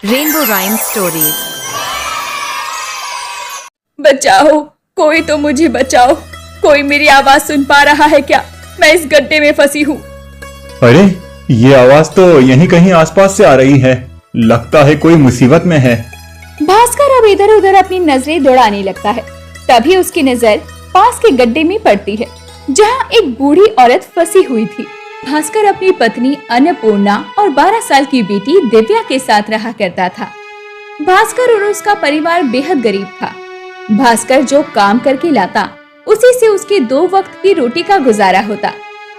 Rainbow rhyme stories. बचाओ, कोई तो मुझे बचाओ। कोई मेरी आवाज सुन पा रहा है क्या? मैं इस गड्ढे में फंसी हूँ। अरे, ये आवाज तो यहीं कहीं आसपास से आ रही है। लगता है कोई मुसीबत में है। भास्कर अब इधर उधर अपनी नजरें दौड़ाने लगता है। तभी उसकी नजर पास के गड्ढे में पड़ती है, जहाँ एक बूढ़ी औरत फंसी हुई थी। भास्कर अपनी पत्नी अन्नपूर्णा और 12 साल की बेटी दिव्या के साथ रहा करता था। भास्कर और उसका परिवार बेहद गरीब था। भास्कर जो काम करके लाता, उसी से उसके 2 वक्त की रोटी का गुजारा होता।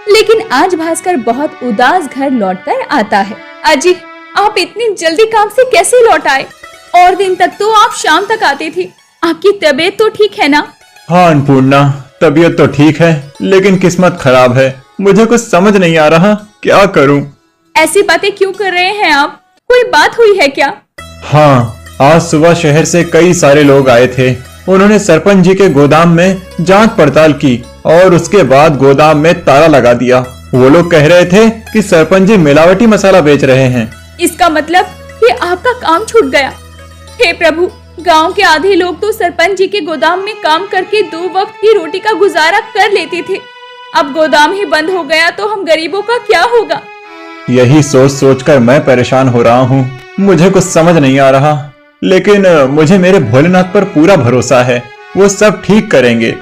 लेकिन आज भास्कर बहुत उदास घर लौटकर आता है। अजी, आप इतनी जल्दी काम से कैसे लौट आए? और दिन तक तो आप शाम तक आते थे। आपकी तबीयत तो ठीक है ना? हाँ अन्नपूर्णा, तबीयत तो ठीक है, लेकिन किस्मत खराब है। मुझे कुछ समझ नहीं आ रहा, क्या करूं? ऐसी बातें क्यों कर रहे हैं आप? कोई बात हुई है क्या? हाँ, आज सुबह शहर से कई सारे लोग आए थे। उन्होंने सरपंच जी के गोदाम में जांच पड़ताल की और उसके बाद गोदाम में ताला लगा दिया। वो लोग कह रहे थे कि सरपंच जी मिलावटी मसाला बेच रहे हैं। इसका मतलब कि आपका काम छूट गया। हे प्रभु, गांव के आधे लोग तो सरपंच जी के गोदाम में काम करके 2 वक्त की रोटी का गुजारा कर लेते थे। अब गोदाम ही बंद हो गया तो हम गरीबों का क्या होगा? यही सोच सोचकर मैं परेशान हो रहा हूँ। मुझे कुछ समझ नहीं आ रहा, लेकिन मुझे मेरे भोलेनाथ पर पूरा भरोसा है, वो सब ठीक करेंगे।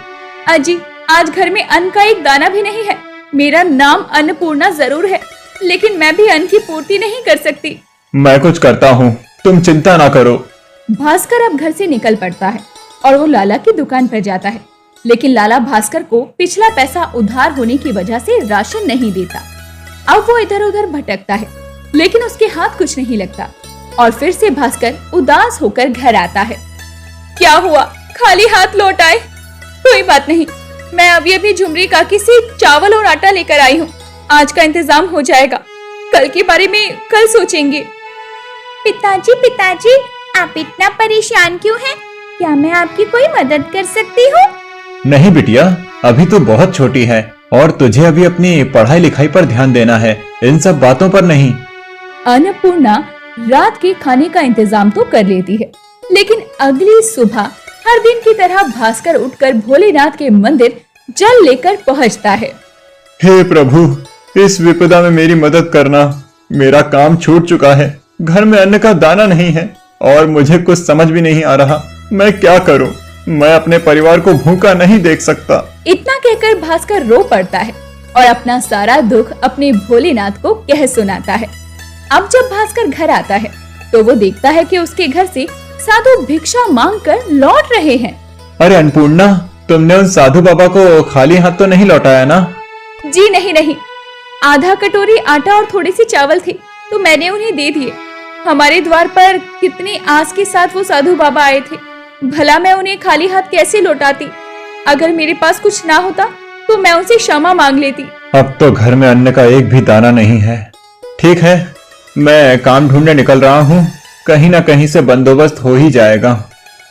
अजी, आज घर में अन्न का एक दाना भी नहीं है। मेरा नाम अन्नपूर्णा जरूर है, लेकिन मैं भी अन्न की पूर्ति नहीं कर सकती। मैं कुछ करता हूँ, तुम चिंता ना करो। भास्कर अब घर से निकल पड़ता है और वो लाला की दुकान पर जाता है। लेकिन लाला भास्कर को पिछला पैसा उधार होने की वजह से राशन नहीं देता। अब वो इधर उधर भटकता है, लेकिन उसके हाथ कुछ नहीं लगता और फिर से भास्कर उदास होकर घर आता है। क्या हुआ, खाली हाथ लौट आए? कोई बात नहीं, मैं अभी झुमरी काकी से चावल और आटा लेकर आई हूँ। आज का इंतजाम हो जाएगा, कल के बारे में कल सोचेंगे। पिताजी, आप इतना परेशान क्यों हैं? क्या मैं आपकी कोई मदद कर सकती हूँ? नहीं बिटिया, अभी तो बहुत छोटी है और तुझे अभी अपनी पढ़ाई लिखाई पर ध्यान देना है, इन सब बातों पर नहीं। अन्नपूर्णा रात के खाने का इंतजाम तो कर लेती है, लेकिन अगली सुबह हर दिन की तरह भास्कर उठकर भोलेनाथ के मंदिर जल लेकर पहुंचता है। हे प्रभु, इस विपदा में मेरी मदद करना। मेरा काम छूट चुका है, घर में अन्न का दाना नहीं है और मुझे कुछ समझ भी नहीं आ रहा, मैं क्या करूं? मैं अपने परिवार को भूखा नहीं देख सकता। इतना कहकर भास्कर रो पड़ता है और अपना सारा दुख अपने भोलेनाथ को कह सुनाता है। अब जब भास्कर घर आता है तो वो देखता है कि उसके घर से साधु भिक्षा मांगकर लौट रहे हैं। अरे अन्नपूर्णा, तुमने उन साधु बाबा को खाली हाथ तो नहीं लौटाया ना? जी नहीं, आधा कटोरी आटा और थोड़े से चावल थे तो मैंने उन्हें दे दिए। हमारे द्वार पर कितनी आस के साथ वो साधु बाबा आए थे, भला मैं उन्हें खाली हाथ कैसे लौटाती? अगर मेरे पास कुछ ना होता तो मैं उनसे क्षमा मांग लेती। अब तो घर में अन्न का एक भी दाना नहीं है। ठीक है, मैं काम ढूंढने निकल रहा हूँ, कहीं ना कहीं से बंदोबस्त हो ही जाएगा।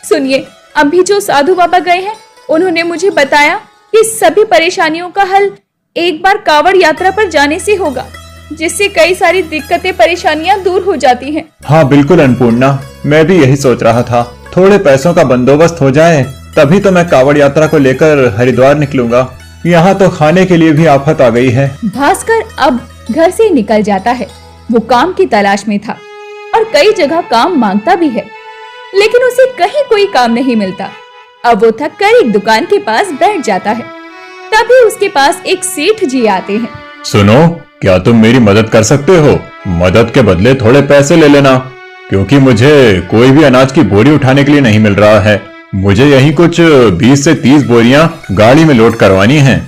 सुनिए, अभी जो साधु बाबा गए हैं, उन्होंने मुझे बताया कि सभी परेशानियों का हल एक बार कावड़ यात्रा पर जाने से होगा, जिससे कई सारी दिक्कतें परेशानियां दूर हो जाती हैं। हाँ बिल्कुल अन्नपूर्णा, मैं भी यही सोच रहा था। थोड़े पैसों का बंदोबस्त हो जाए तभी तो मैं कावड़ यात्रा को लेकर हरिद्वार निकलूंगा। यहाँ तो खाने के लिए भी आफत आ गई है। भास्कर अब घर से निकल जाता है। वो काम की तलाश में था और कई जगह काम मांगता भी है, लेकिन उसे कहीं कोई काम नहीं मिलता। अब वो थक कर एक दुकान के पास बैठ जाता है। तभी उसके पास एक सेठ जी आते हैं। सुनो, क्या तुम मेरी मदद कर सकते हो? मदद के बदले थोड़े पैसे ले लेना, क्योंकि मुझे कोई भी अनाज की बोरी उठाने के लिए नहीं मिल रहा है। मुझे यही कुछ 20 से 30 बोरियां गाड़ी में लोड करवानी हैं।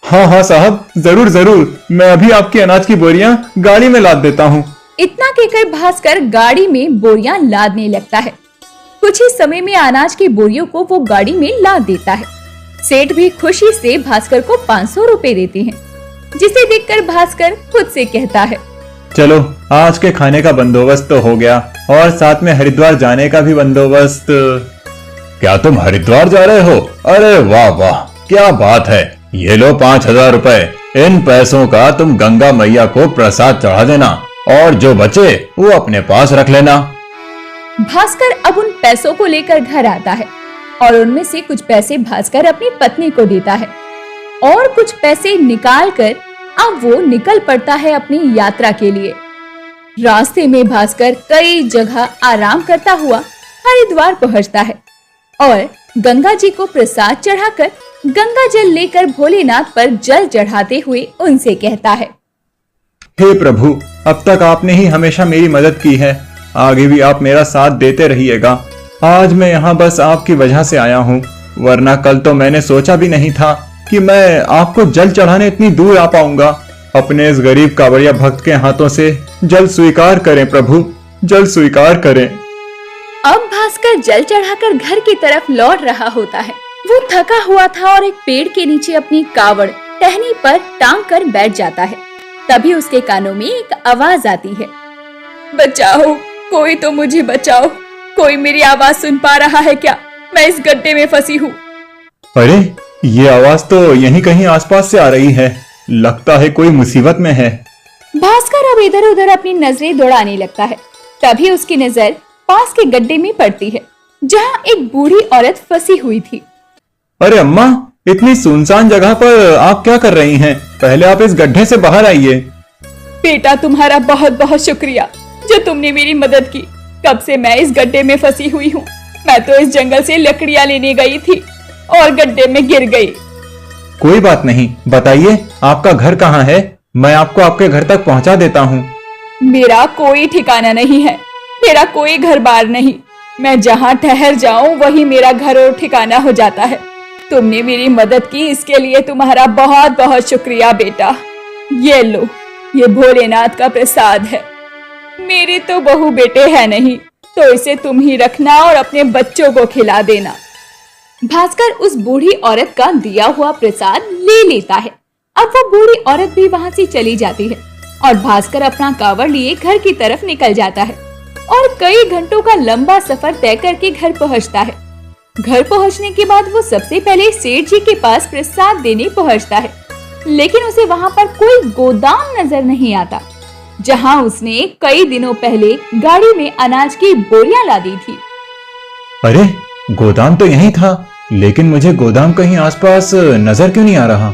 हाँ साहब, जरूर, मैं अभी आपकी अनाज की बोरियां गाड़ी में लाद देता हूँ। इतना कहकर भास्कर गाड़ी में बोरियां लादने लगता है। कुछ ही समय में अनाज की बोरियों को वो गाड़ी में लाद देता है। सेठ भी खुशी से भास्कर को 500 रुपए देते हैं, जिसे देखकर भास्कर खुद से कहता है, चलो आज के खाने का बंदोबस्त तो हो गया और साथ में हरिद्वार जाने का भी बंदोबस्त। क्या तुम हरिद्वार जा रहे हो? अरे वाह, क्या बात है। ये लो 5000 रुपए। इन पैसों का तुम गंगा मैया को प्रसाद चढ़ा देना और जो बचे वो अपने पास रख लेना। भास्कर अब उन पैसों को लेकर घर आता है और उनमें से कुछ पैसे भास्कर अपनी पत्नी को देता है और कुछ पैसे निकाल कर अब वो निकल पड़ता है अपनी यात्रा के लिए। रास्ते में भास्कर कई जगह आराम करता हुआ हरिद्वार पहुंचता है और गंगा जी को प्रसाद चढ़ाकर गंगा जल लेकर भोलेनाथ पर जल चढ़ाते हुए उनसे कहता है, हे प्रभु, अब तक आपने ही हमेशा मेरी मदद की है, आगे भी आप मेरा साथ देते रहिएगा। आज मैं यहाँ बस आपकी वजह से आया हूँ, वरना कल तो मैंने सोचा भी नहीं था कि मैं आपको जल चढ़ाने इतनी दूर आ पाऊंगा। अपने इस गरीब कांवड़िया भक्त के हाथों से जल स्वीकार करें प्रभु, जल स्वीकार करें। अब भास्कर जल चढ़ाकर घर की तरफ लौट रहा होता है। वो थका हुआ था और एक पेड़ के नीचे अपनी कावड़ टहनी पर टांग कर बैठ जाता है। तभी उसके कानों में एक आवाज आती है, बचाओ, कोई तो मुझे बचाओ, कोई मेरी आवाज सुन पा रहा है क्या? मैं इस गड्ढे में फंसी हूँ। अरे, ये आवाज तो यहीं कहीं आसपास से आ रही है, लगता है कोई मुसीबत में है। भास्कर अब इधर उधर अपनी नजरें दौड़ाने लगता है। तभी उसकी नजर पास के गड्ढे में पड़ती है, जहाँ एक बूढ़ी औरत फंसी हुई थी। अरे अम्मा, इतनी सुनसान जगह पर आप क्या कर रही हैं? पहले आप इस गड्ढे से बाहर आइए। बेटा, तुम्हारा बहुत बहुत शुक्रिया जो तुमने मेरी मदद की। कब से मैं इस गड्ढे में फंसी हुई हूँ। मैं तो इस जंगल से लकड़ियाँ लेने गई थी और गड्ढे में गिर गई। कोई बात नहीं, बताइए आपका घर कहाँ है? मैं आपको आपके घर तक पहुँचा देता हूँ। मेरा कोई ठिकाना नहीं है, मेरा कोई घर बार नहीं। मैं जहाँ ठहर जाऊँ वही मेरा घर और ठिकाना हो जाता है। तुमने मेरी मदद की, इसके लिए तुम्हारा बहुत बहुत शुक्रिया बेटा। ये लो, ये भोलेनाथ का प्रसाद है। मेरे तो बहू बेटे हैं नहीं, तो इसे तुम ही रखना और अपने बच्चों को खिला देना। भास्कर उस बूढ़ी औरत का दिया हुआ प्रसाद ले लेता है। अब वो बूढ़ी औरत भी वहाँ से चली जाती है और भास्कर अपना कावड़ लिए घर की तरफ निकल जाता है और कई घंटों का लंबा सफर तय करके घर पहुँचता है। घर पहुँचने के बाद वो सबसे पहले सेठ जी के पास प्रसाद देने पहुँचता है, लेकिन उसे वहाँ पर कोई गोदाम नजर नहीं आता, जहाँ उसने कई दिनों पहले गाड़ी में अनाज की बोरियां ला दी थी। अरे, गोदाम तो यहीं था, लेकिन मुझे गोदाम कहीं आसपास नजर क्यों नहीं आ रहा?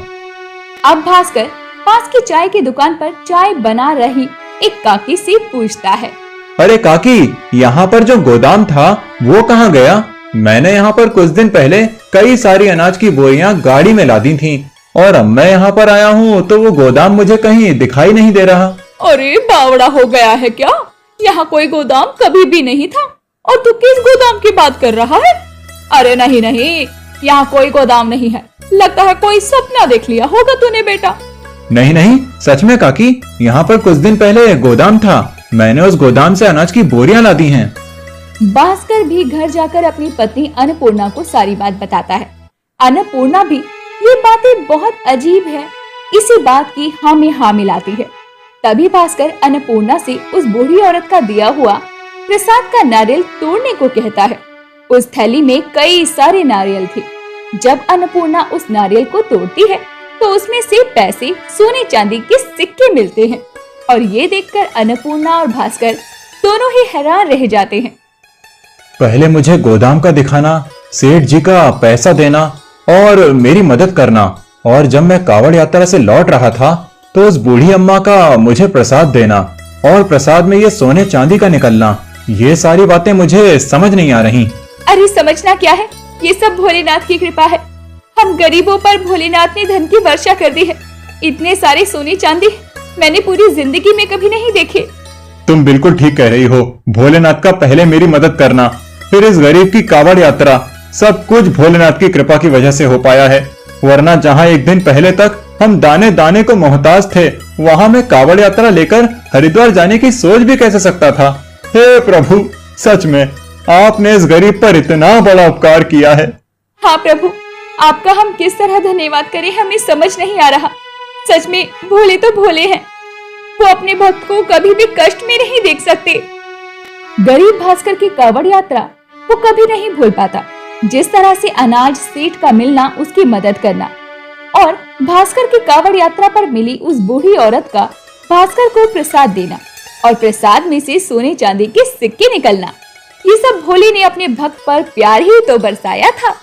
अब भास्कर पास की चाय की दुकान पर चाय बना रही एक काकी से पूछता है, अरे काकी, यहाँ पर जो गोदाम था वो कहाँ गया? मैंने यहाँ पर कुछ दिन पहले कई सारी अनाज की बोरियां गाड़ी में लादी थीं और अब मैं यहाँ पर आया हूँ तो वो गोदाम मुझे कहीं दिखाई नहीं दे रहा। अरे बावड़ा हो गया है क्या? यहाँ कोई गोदाम कभी भी नहीं था और तू किस गोदाम की बात कर रहा है? अरे नहीं नहीं, यहाँ कोई गोदाम नहीं है, लगता है कोई सपना देख लिया होगा तूने बेटा। नहीं नहीं, सच में काकी, यहाँ पर कुछ दिन पहले गोदाम था, मैंने उस गोदाम से अनाज की बोरियां ला दी हैं। भास्कर भी घर जाकर अपनी पत्नी अन्नपूर्णा को सारी बात बताता है। अन्नपूर्णा भी ये बातें बहुत अजीब है, इसी बात की हाँ में हाँ मिलाती है। तभी भास्कर अन्नपूर्णा से उस बूढ़ी औरत का दिया हुआ प्रसाद का नारियल तोड़ने को कहता है। उस थैली में कई सारे नारियल थे। जब अन्नपूर्णा उस नारियल को तोड़ती है तो उसमें से पैसे, सोने चांदी के सिक्के मिलते हैं और ये देखकर अन्नपूर्णा और भास्कर दोनों ही हैरान रह जाते हैं। पहले मुझे गोदाम का दिखाना, सेठ जी का पैसा देना और मेरी मदद करना, और जब मैं कावड़ यात्रा से लौट रहा था तो उस बूढ़ी अम्मा का मुझे प्रसाद देना और प्रसाद में ये सोने चांदी का निकलना, ये सारी बातें मुझे समझ नहीं आ रही। अरे समझना क्या है, ये सब भोलेनाथ की कृपा है। हम गरीबों पर भोलेनाथ ने धन की वर्षा कर दी है। इतने सारे सोने चांदी मैंने पूरी जिंदगी में कभी नहीं देखे। तुम बिल्कुल ठीक कह रही हो। भोलेनाथ का पहले मेरी मदद करना, फिर इस गरीब की कावड़ यात्रा, सब कुछ भोलेनाथ की कृपा की वजह से हो पाया है। वरना जहाँ एक दिन पहले तक हम दाने दाने को मोहताज थे, वहाँ मैं कावड़ यात्रा लेकर हरिद्वार जाने की सोच भी कैसे सकता था। हे प्रभु, सच में आपने इस गरीब पर इतना बड़ा उपकार किया है। हाँ प्रभु, आपका हम किस तरह धन्यवाद करें हमें समझ नहीं आ रहा। सच में भोले तो भोले हैं, वो अपने भक्त को कभी भी कष्ट में नहीं देख सकते। गरीब भास्कर की कावड़ यात्रा वो कभी नहीं भूल पाता। जिस तरह से अनाज सेठ का मिलना, उसकी मदद करना और भास्कर की कावड़ यात्रा पर मिली उस बूढ़ी औरत का भास्कर को प्रसाद देना और प्रसाद में से सोने चांदी के सिक्के निकलना। ये सब भोले ने अपने भक्त पर प्यार ही तो बरसाया था।